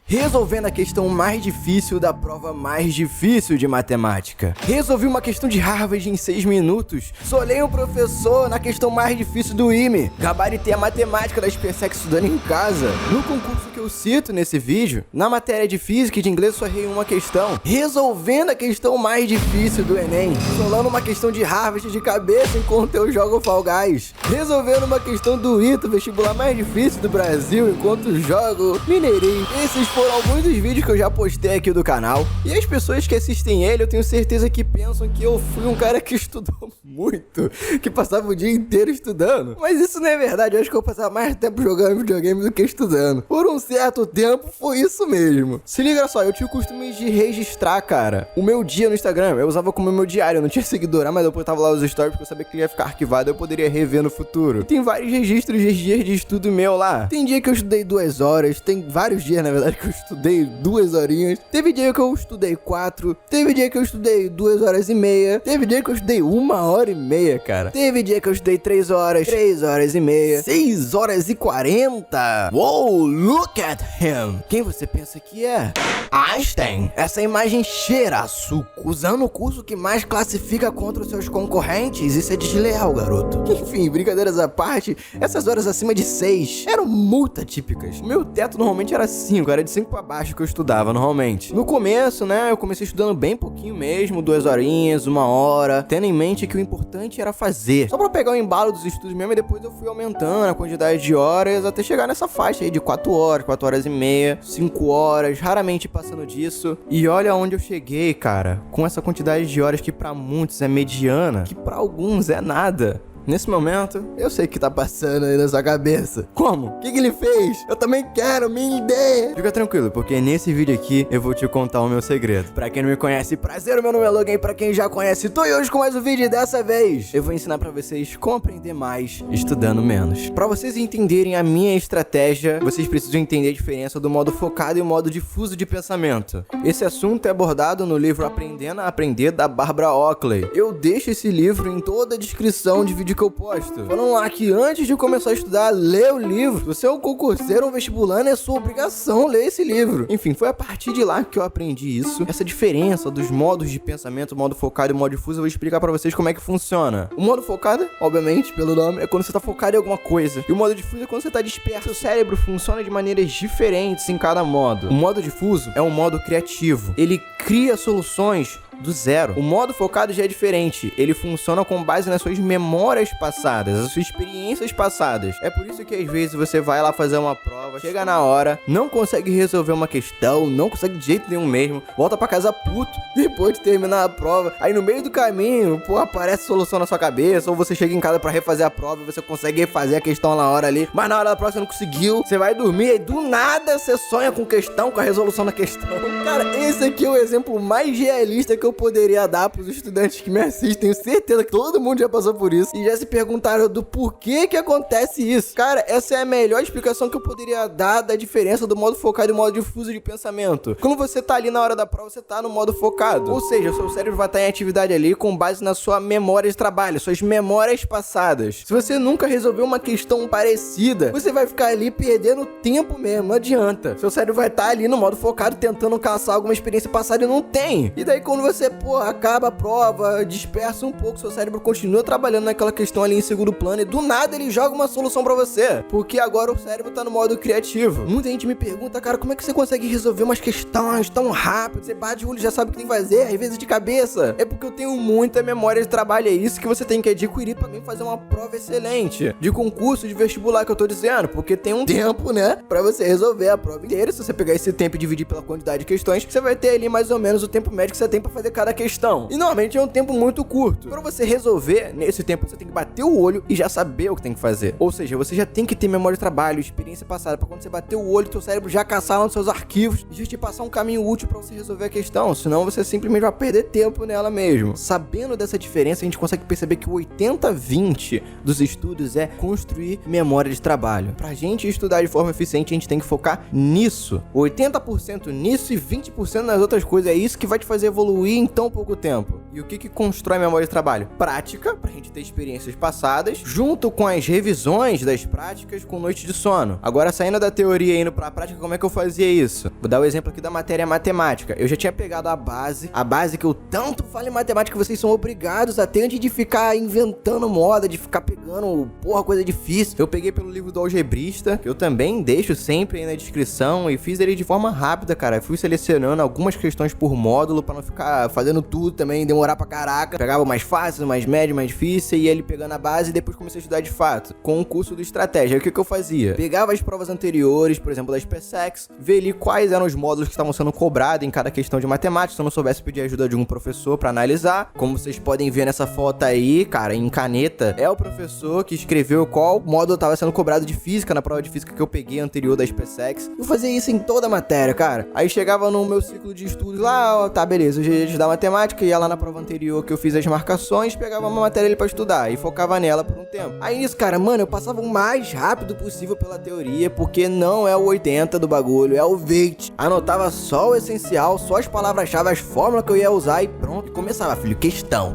Resolvendo a questão mais difícil da prova mais difícil de matemática. Resolvi uma questão de Harvard em 6 minutos. Solei um professor na questão mais difícil do IME. Gabaritei a matemática da SpaceX estudando em casa. No concurso que eu cito nesse vídeo, na matéria de física e de inglês só errei uma questão. Resolvendo a questão mais difícil do Enem. Solando uma questão de Harvard de cabeça enquanto eu jogo Fall Guys. Resolvendo uma questão do ITA, vestibular mais difícil do Brasil, enquanto jogo Mineirinho. Esses foram alguns dos vídeos que eu já postei aqui do canal. E as pessoas que assistem ele, eu tenho certeza que pensam que eu fui um cara que estudou muito, que passava o dia inteiro estudando. Mas isso não é verdade, eu acho que eu passava mais tempo jogando videogame do que estudando. Por um certo tempo, foi isso mesmo. Se liga só, eu tinha o costume de registrar, cara, o meu dia no Instagram. Eu usava como meu diário, eu não tinha seguidora, mas eu botava lá os stories porque eu sabia que ele ia ficar arquivado, eu poderia rever no futuro. E tem vários registros de dias de estudo meu lá. Tem dia que eu estudei 2 horas, tem vários dias, na verdade, que eu estudei 2 horinhas. Teve dia que eu estudei 4. Teve dia que eu estudei 2 horas e meia. Teve dia que eu estudei 1 hora e meia, cara. Teve dia que eu estudei 3 horas, 3 horas e meia, 6 horas e 40. Uou, look at him. Quem você pensa que é? Einstein. Essa imagem cheira a suco. Usando o curso que mais classifica contra os seus concorrentes, isso é desleal, garoto. Enfim, brincadeiras à parte, essas horas acima de 6 eram muito atípicas. O meu teto normalmente era 5, era de 5 pra baixo que eu estudava normalmente. No começo, né, eu comecei estudando bem pouquinho mesmo, 2 horinhas, 1 hora, tendo em mente que o importante era fazer. Só pra pegar o embalo dos estudos mesmo, e depois eu fui aumentando a quantidade de horas até chegar nessa faixa aí de 4 horas, 4 horas e meia, 5 horas, raramente passando disso. E olha onde eu cheguei, cara, com essa quantidade de horas que pra muitos é mediana, que pra alguns é nada. Nesse momento, eu sei o que tá passando aí na sua cabeça. Como? O que ele fez? Eu também quero, minha ideia. Fica tranquilo, porque nesse vídeo aqui eu vou te contar o meu segredo. Pra quem não me conhece, prazer, o meu nome é Logan. Pra quem já conhece, tô hoje com mais um vídeo e dessa vez eu vou ensinar pra vocês como aprender mais estudando menos. Pra vocês entenderem a minha estratégia, vocês precisam entender a diferença do modo focado e o modo difuso de pensamento. Esse assunto é abordado no livro Aprendendo a Aprender, da Barbara Oakley. Eu deixo esse livro em toda a descrição de vídeo que eu posto. Falando lá que antes de começar a estudar, lê o livro. Se você é um concurseiro ou um vestibulando, é sua obrigação ler esse livro. Enfim, foi a partir de lá que eu aprendi isso. Essa diferença dos modos de pensamento, o modo focado e o modo difuso, eu vou explicar pra vocês como é que funciona. O modo focado, obviamente, pelo nome, é quando você tá focado em alguma coisa. E o modo difuso é quando você tá disperso. O cérebro funciona de maneiras diferentes em cada modo. O modo difuso é um modo criativo. Ele cria soluções do zero. O modo focado já é diferente. Ele funciona com base nas suas memórias passadas, as suas experiências passadas. É por isso que às vezes você vai lá fazer uma prova, chega na hora, não consegue resolver uma questão, não consegue de jeito nenhum mesmo, volta pra casa puto, depois de terminar a prova. Aí no meio do caminho, pô, aparece a solução na sua cabeça, ou você chega em casa pra refazer a prova e você consegue refazer a questão na hora ali, mas na hora da prova você não conseguiu, você vai dormir e do nada você sonha com questão, com a resolução da questão. Cara, esse aqui é o exemplo mais realista que eu poderia dar pros estudantes que me assistem. Tenho certeza que todo mundo já passou por isso e já se perguntaram do porquê que acontece isso. Cara, essa é a melhor explicação que eu poderia dar da diferença do modo focado e do modo difuso de pensamento. Quando você tá ali na hora da prova, você tá no modo focado, ou seja, o seu cérebro vai estar em atividade ali com base na sua memória de trabalho, suas memórias passadas. Se você nunca resolveu uma questão parecida, você vai ficar ali perdendo tempo mesmo, não adianta. Seu cérebro vai estar ali no modo focado tentando caçar alguma experiência passada e não tem. E daí quando você, pô, acaba a prova, dispersa um pouco, seu cérebro continua trabalhando naquela questão ali em segundo plano e do nada ele joga uma solução pra você, porque agora o cérebro tá no modo criativo. Muita gente me pergunta, cara, como é que você consegue resolver umas questões tão rápido? Você bate o olho e já sabe o que tem que fazer, às vezes de cabeça. É porque eu tenho muita memória de trabalho, é isso que você tem que adquirir pra mim fazer uma prova excelente, de concurso, de vestibular que eu tô dizendo, porque tem um tempo, né, pra você resolver a prova inteira. Se você pegar esse tempo e dividir pela quantidade de questões, você vai ter ali mais ou menos o tempo médio que você tem pra fazer cada questão. E normalmente é um tempo muito curto. Para você resolver nesse tempo, você tem que bater o olho e já saber o que tem que fazer. Ou seja, você já tem que ter memória de trabalho, experiência passada, para quando você bater o olho, seu cérebro já caçar lá nos seus arquivos e já te passar um caminho útil para você resolver a questão. Senão você simplesmente vai perder tempo nela mesmo. Sabendo dessa diferença, a gente consegue perceber que o 80-20 dos estudos é construir memória de trabalho. Pra gente estudar de forma eficiente, a gente tem que focar nisso. 80% nisso e 20% nas outras coisas. É isso que vai te fazer evoluir em tão pouco tempo. E o que constrói memória de trabalho? Prática, pra gente ter experiências passadas, junto com as revisões das práticas com noite de sono. Agora, saindo da teoria e indo pra prática, como é que eu fazia isso? Vou dar o exemplo aqui da matéria matemática. Eu já tinha pegado a base que eu tanto falo em matemática, vocês são obrigados a ter antes de ficar inventando moda, de ficar pegando, coisa difícil. Eu peguei pelo livro do algebrista, que eu também deixo sempre aí na descrição, e fiz ele de forma rápida, cara. Eu fui selecionando algumas questões por módulo, pra não ficar fazendo tudo também, demorar pra caraca. Pegava o mais fácil, o mais médio, o mais difícil, e ele pegando a base, e depois comecei a estudar de fato, com o curso do Estratégia. O que eu fazia? Pegava as provas anteriores, por exemplo, da SpaceX, ver ali quais eram os módulos que estavam sendo cobrados em cada questão de matemática. Se eu não soubesse, pedir a ajuda de um professor pra analisar. Como vocês podem ver nessa foto aí, cara, em caneta, é o professor que escreveu qual módulo estava sendo cobrado de física na prova de física que eu peguei anterior da SpaceX. Eu fazia isso em toda a matéria, cara. Aí chegava no meu ciclo de estudos lá, ó, tá, beleza, eu já ia estudar matemática, ia lá na prova anterior que eu fiz as marcações, pegava uma matéria ali pra estudar e focava nela por um tempo. Aí nisso, cara, mano, eu passava o mais rápido possível pela teoria, porque não é o 80 do bagulho, é o 20. Anotava só o essencial, só as palavras-chave, as fórmulas que eu ia usar e pronto. E começava, filho, questão.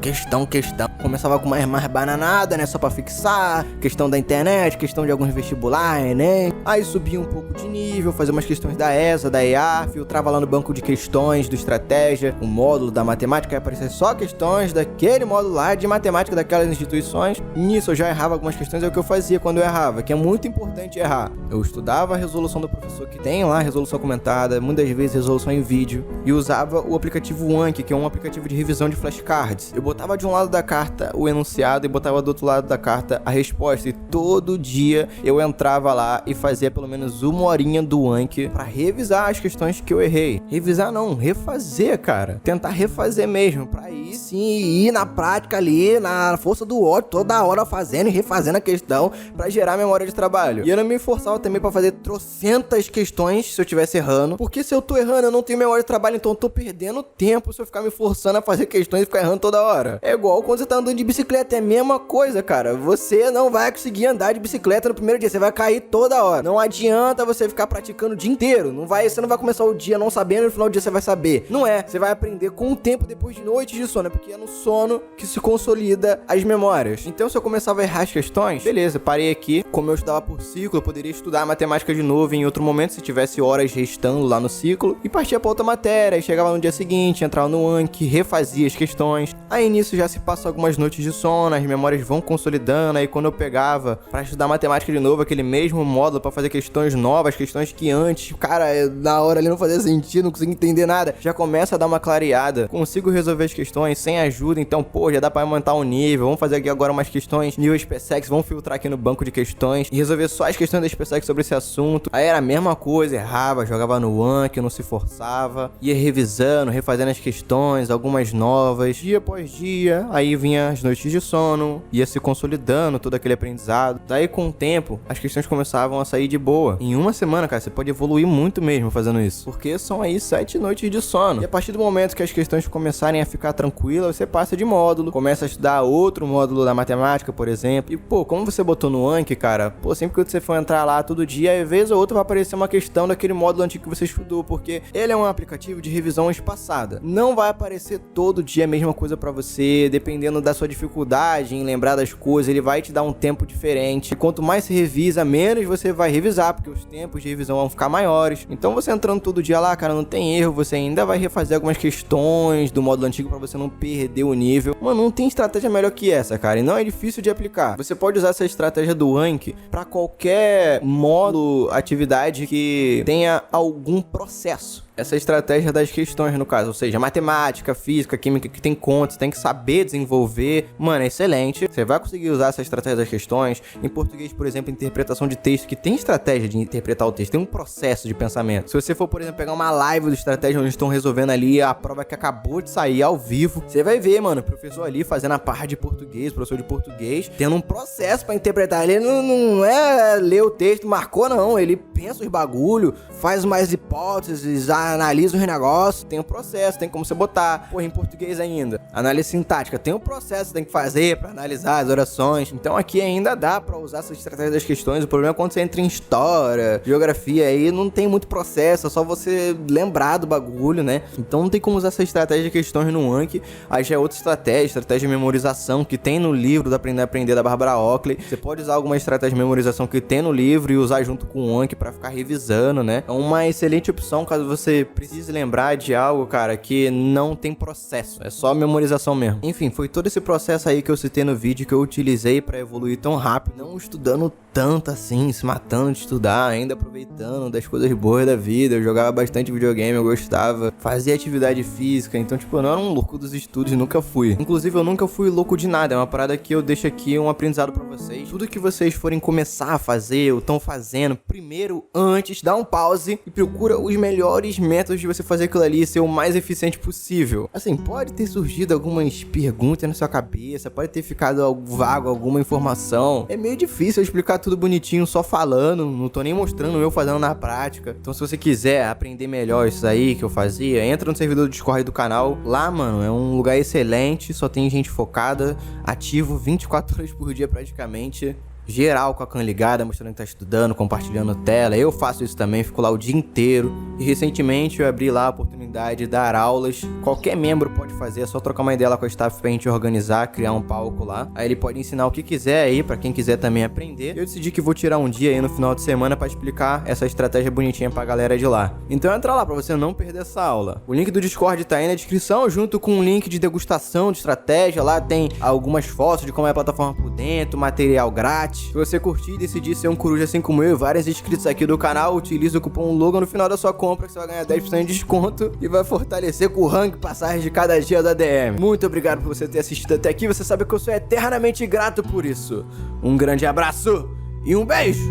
Começava com mais bananada, né, só pra fixar, questão da internet, questão de alguns vestibulares, né. Aí subia um pouco de nível, fazia umas questões da ESA, da EA, filtrava lá no banco de questões do Estratégia, o módulo da matemática, ia aparecer só questões daquele módulo lá de matemática daquelas instituições. Nisso eu já errava algumas questões, é o que eu fazia quando eu errava, que é muito importante errar. Eu estudava a resolução do professor que tem lá, resolução comentada, muitas vezes resolução em vídeo, e usava o aplicativo Anki, que é um aplicativo de revisão de flashcards. Eu botava de um lado da carta o enunciado e botava do outro lado da carta a resposta, e todo dia eu entrava lá e fazia pelo menos uma horinha do Anki pra revisar as questões que eu errei. Revisar não, refazer, cara. Tentar refazer mesmo, pra aí sim ir na prática ali, na força do ódio, toda hora fazendo e refazendo a questão pra gerar memória de trabalho. E eu não me forçava também pra fazer trocentas questões se eu estivesse errando, porque se eu tô errando eu não tenho memória de trabalho, então eu tô perdendo tempo se eu ficar me forçando a fazer questões e ficar errando toda hora. É igual quando você tá andando de bicicleta, é a mesma coisa, cara. Você não vai conseguir andar de bicicleta no primeiro dia, você vai cair toda hora. Não adianta você ficar praticando o dia inteiro. Você não vai começar o dia não sabendo e no final do dia você vai saber. Não é. Você vai aprender com o tempo depois de noites de sono, porque é no sono que se consolida as memórias. Então se eu começava a errar as questões, beleza, parei aqui. Como eu estudava por ciclo, eu poderia estudar matemática de novo em outro momento, se tivesse horas restando lá no ciclo, e partia pra outra matéria, e chegava no dia seguinte, entrava no Anki, refazia as questões. Aí nisso já se passa algumas noites de sono, as memórias vão consolidando. Aí quando eu pegava pra estudar matemática de novo, aquele mesmo módulo pra fazer questões novas, questões que antes, cara, na hora ali não fazia sentido, não conseguia entender nada, já começa a dar uma clareada, consigo resolver as questões sem ajuda, então já dá pra aumentar o nível. Vamos fazer aqui agora umas questões nível SpaceX, vamos filtrar aqui no banco de questões e resolver só as questões da SpaceX sobre esse assunto. Aí era a mesma coisa, errava, jogava no Anki, não se forçava, ia revisando, refazendo as questões, algumas novas, dia após dia. Aí vinha as noites de sono, ia se consolidando todo aquele aprendizado. Daí com o tempo, as questões começavam a sair de boa. Em uma semana, cara, você pode evoluir muito mesmo fazendo isso, porque são aí 7 noites de sono. E a partir do momento que as questões começarem a ficar tranquilas, você passa de módulo, começa a estudar outro módulo da matemática, por exemplo. E como você botou no Anki, cara, sempre que você for entrar lá todo dia, às vezes ou outra vai aparecer uma questão daquele módulo antigo que você estudou, porque ele é um aplicativo de revisão espaçada. Não vai aparecer todo dia a mesma coisa pra você, dependendo da sua dificuldade em lembrar das coisas, ele vai te dar um tempo diferente. E quanto mais se revisa, menos você vai revisar, porque os tempos de revisão vão ficar maiores. Então você entrando todo dia lá, cara, não tem erro, você ainda vai refazer algumas questões do módulo antigo pra você não perder o nível. Mano, não tem estratégia melhor que essa, cara, e não é difícil de aplicar. Você pode usar essa estratégia do Anki pra qualquer módulo, atividade que tenha algum processo. Essa estratégia das questões, no caso, ou seja, matemática, física, química, que tem contas, tem que saber desenvolver, mano, é excelente. Você vai conseguir usar essa estratégia das questões. Em português, por exemplo, interpretação de texto, que tem estratégia de interpretar o texto, tem um processo de pensamento. Se você for, por exemplo, pegar uma live do estratégia onde estão resolvendo ali a prova que acabou de sair ao vivo, você vai ver, mano, o professor ali fazendo a parte de português, professor de português, tendo um processo pra interpretar. Ele não é ler o texto, marcou, não. Ele pensa os bagulho, faz mais hipóteses, analisa os negócios, tem um processo, tem como você botar. Porra, em português ainda. Análise sintática, tem um processo que tem que fazer pra analisar as orações. Então aqui ainda dá pra usar essa estratégia das questões. O problema é quando você entra em história, geografia, aí não tem muito processo, é só você lembrar do bagulho, né? Então não tem como usar essa estratégia de questões no Anki. Aí já é outra estratégia de memorização que tem no livro do Aprender a Aprender da Barbara Oakley. Você pode usar alguma estratégia de memorização que tem no livro e usar junto com o Anki pra ficar revisando, né? É uma excelente opção caso você precise lembrar de algo, cara, que não tem processo, é só memorização mesmo. Enfim, foi todo esse processo aí que eu citei no vídeo que eu utilizei pra evoluir tão rápido, não estudando tanto assim, se matando de estudar, ainda aproveitando das coisas boas da vida. Eu jogava bastante videogame, eu gostava, fazia atividade física, então tipo, eu não era um louco dos estudos, nunca fui. Inclusive, eu nunca fui louco de nada, é uma parada que eu deixo aqui um aprendizado pra vocês. Tudo que vocês forem começar a fazer ou estão fazendo, primeiro, antes, dá um pause e procura os melhores métodos de você fazer aquilo ali ser o mais eficiente possível. Assim, pode ter surgido algumas perguntas na sua cabeça, pode ter ficado algo vago, alguma informação. É meio difícil eu explicar tudo bonitinho só falando, não tô nem mostrando eu fazendo na prática. Então se você quiser aprender melhor isso aí que eu fazia, entra no servidor do Discord do canal. Lá, mano, é um lugar excelente, só tem gente focada, ativo 24 horas por dia praticamente. Geral com a cam ligada, mostrando que tá estudando, compartilhando tela. Eu faço isso também, fico lá o dia inteiro. E recentemente eu abri lá a oportunidade de dar aulas. Qualquer membro pode fazer, é só trocar uma ideia lá com a staff pra gente organizar, criar um palco lá. Aí ele pode ensinar o que quiser aí, pra quem quiser também aprender. Eu decidi que vou tirar um dia aí no final de semana pra explicar essa estratégia bonitinha pra galera de lá. Então entra lá pra você não perder essa aula. O link do Discord tá aí na descrição, junto com um link de degustação de estratégia. Lá tem algumas fotos de como é a plataforma por dentro, material grátis. Se você curtir e decidir ser um coruja assim como eu e vários inscritos aqui do canal, utilize o cupom LOGAN no final da sua compra que você vai ganhar 10% de desconto e vai fortalecer com o rank passagens de cada dia da DM. Muito obrigado por você ter assistido até aqui, você sabe que eu sou eternamente grato por isso. Um grande abraço e um beijo!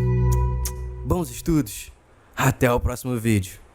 Bons estudos, até o próximo vídeo.